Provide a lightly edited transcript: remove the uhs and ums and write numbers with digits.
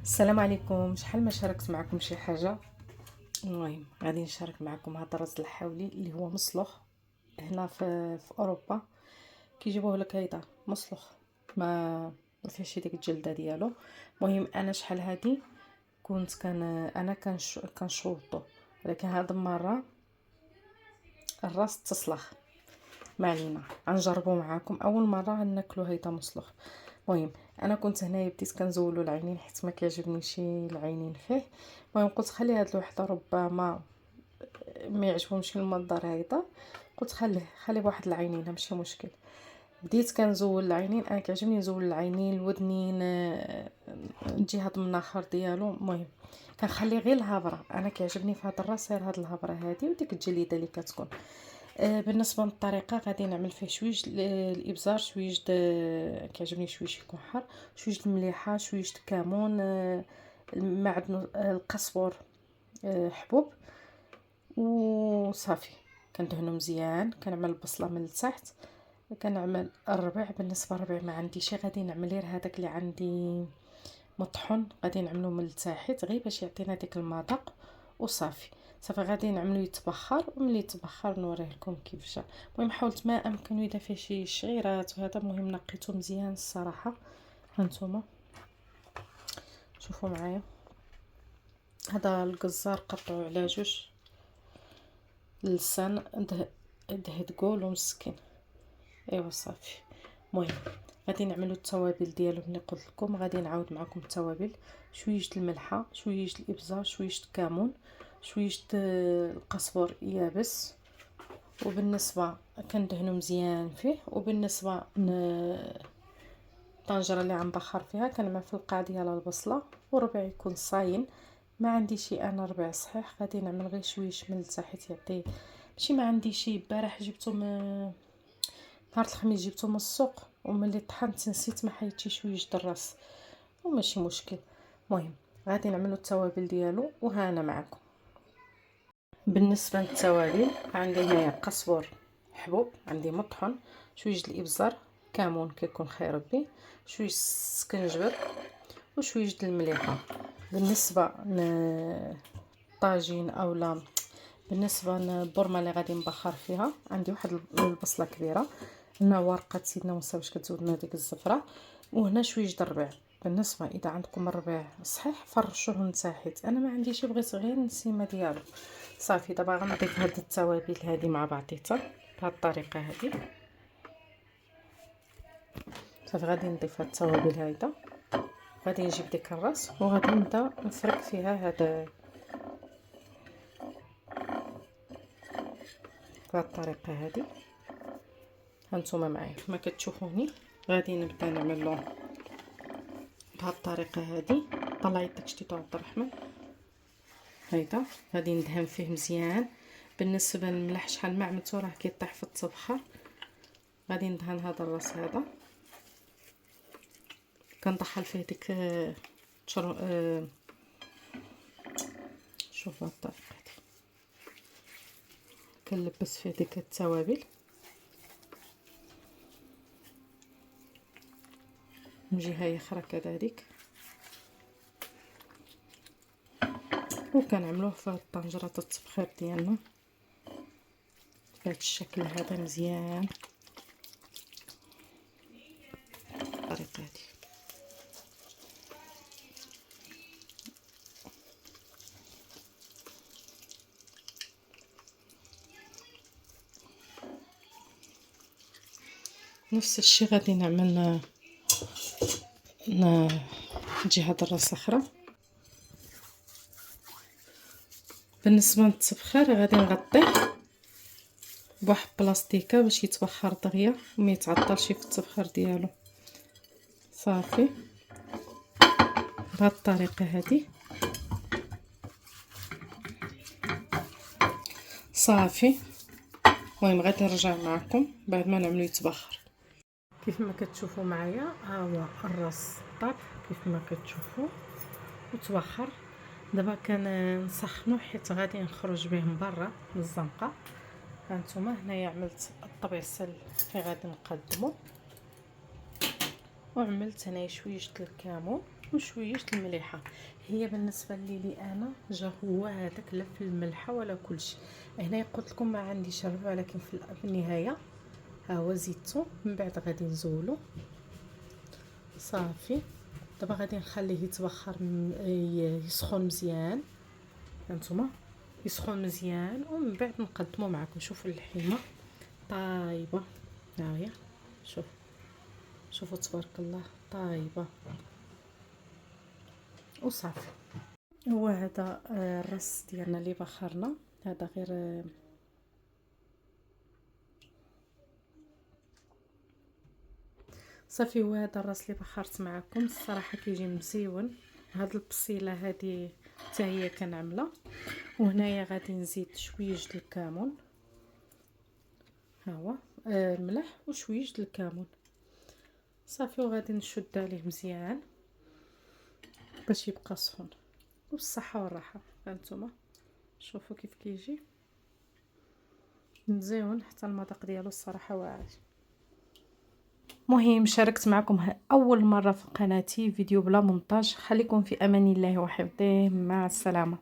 السلام عليكم. شحال ما شاركت معكم شي حاجه. المهم غادي نشارك معكم هذا الرز الحاولي اللي هو مسلوخ. هنا في اوروبا كيجيبوه لك هيدا مسلوخ، ما فيهش ديك الجلده ديالو. المهم انا شحال هادي كنت انا كنشوطو، ولكن هاد المره الراس تصلخ. ما علينا، غنجربو معاكم اول مره غناكلو هيدا مسلوخ. المهم انا كنت هنايا بديت كنزولو العينين حيت ما كيعجبنيش العينين فيه. المهم قلت خلي هاد الوحده ربما ما يعجبهمش المنظر هيدا، قلت خلي بواحد العينين ماشي مشكل. بديت كنزول العينين، انا كيعجبني نزول العينين الودنين الجهه من الاخر ديالو. المهم كنخلي غير الهبره، انا كيعجبني في هذا الراس غير هاد الهبره هادي وديك الجليده اللي كتكون. بالنسبه للطريقه غادي نعمل فيه شويش الابزار، شويش كيعجبني شويش يكون حار، شويش المليحه، شويش الكمون، معدن القزبر، حبوب وصافي. كندهنو مزيان، كنعمل البصله من التحت، كنعمل الربيع. بالنسبه للربيع ما عنديش، غادي نعمل غير هذاك اللي عندي مطحون، غادي نعملو من التحت غير باش يعطينا ديك المذاق وصافي. صافي غادي نعملو يتبخر، وملي يتبخر نوريه لكم كيف جا. المهم حاولت ما امكن اذا فيه شي شعيرات وهذا، المهم نقيته مزيان الصراحه. هانتوما شوفوا معايا، هذا الجزار قطعوا على جوج اللسان، دهدقول ومسكين. ايوا صافي. المهم غادي نعملو التوابل ديالو اللي قلت لكم. غادي نعاود معكم التوابل: شويه الملحه، شويه الابزار، شويه الكمون، شويه القزبر يابس. وبالنسبه كندهنو مزيان فيه. وبالنسبه الطنجره اللي غنبخر فيها كنعمل في القاع ديال البصله، وربع يكون صاين. ما عندي شي انا ربع صحيح، غادي نعمل غير شويش من التحت يعطي. ماشي ما عندي شي، البارح جبتو نهار الخميس جبتو من السوق، وملي طحنت نسيت ما حيدتي شويش الراس، وماشي مشكل. المهم غادي نعملو التوابل ديالو وها انا معكم. بالنسبه للتوابل عندي هنايا قزبر، حبوب، عندي مطحون، شويه الابزار، كمون كيكون خير ربي، شويه السكنجبر، وشويه المليحه. بالنسبه للطاجين اولا بالنسبه للبرمه اللي غادي نبخر فيها، عندي واحد البصله كبيره، هنا ورقه سيدنا موسى باش كتزود لنا ديك الزفره، وهنا شويه الربيع. بالنسبه اذا عندكم الربيع صحيح فرشوه من تحت، انا ما عنديش، بغيت غير النسيمه ديالو. صافي دابا غنضيف هاد التوابل هادي مع بعضيتها بهاد الطريقه هادي. صافي غادي نضيف هاد التوابل هايده، غادي نجيب ديك الراس وغادي نبدا نفرك فيها هاد بهاد الطريقه هادي. هانتوما معايا كما كتشوفوني غادي نبدا نعملو بهاد الطريقه هادي. طلعي داك شتيتو عبد الرحمن هيدا. غادي ندهن فيه مزيان. بالنسبه للملح شحال ما عملتو راه كيطيح في الطبخه. غادي ندهن هذا الراس هذا، كندخل فيه ديك شوفوا هاد الطريقه هادي، كنلبس فيه ديك التوابل من جهه اخرى كذلك، وكنعملوه في الطنجره التبخير ديالنا بهذا الشكل هذا مزيان بالطريقه هذه. نفس الشيء غادي نعمل جهه الراس اخرى. بالنسبه للتبخير غادي نغطيه بواحد بلاستيكه باش يتبخر دغيا وما يتعطلش في التبخير ديالو. صافي بهذه الطريقه هذه. صافي المهم غادي نرجع معكم بعد ما نعملو يتبخر. كيف ما كتشوفوا معايا ها هو الراس طاب كيف ما كتشوفوا وتبخر. دابا كنسخنو حيت غادي نخرج به من برا من الزنقه. هانتوما هنايا عملت الطبيعه اللي غادي نقدمو، وعملت هنايا شويه الكمون وشويه المليحه. هي بالنسبه لي انا جا هو هذاك لا في الملحه ولا كلشي. هنا قلت لكم ما عنديش الربع، ولكن في النهايه ها هو زيتو. من بعد غادي نزولو صافي. دابا غادي نخليه يتبخر يسخن مزيان، هانتوما يسخن مزيان، ومن بعد نقدمو معكم. شوفوا اللحمه طايبه، ها هي شوفوا تبارك الله طايبه وصافي. هو هذا الرز ديالنا اللي بخرنا، هذا غير صافي. هو هذا الراس اللي بخرت معكم، الصراحه كيجي مزيون. هاد البصيله هذه حتى هي كنعملها. وهنايا غادي نزيد شويه الكمون، ها هو ملح وشويه الكمون صافي. وغادي نشد عليه مزيان باش يبقى سخون. والصحه والراحه. هانتوما شوفوا كيف كيجي مزيون، حتى المذاق ديالو الصراحه واعر. مهم شاركت معكم اول مره في قناتي فيديو بلا مونتاج. خليكم في امان الله وحفظه، مع السلامه.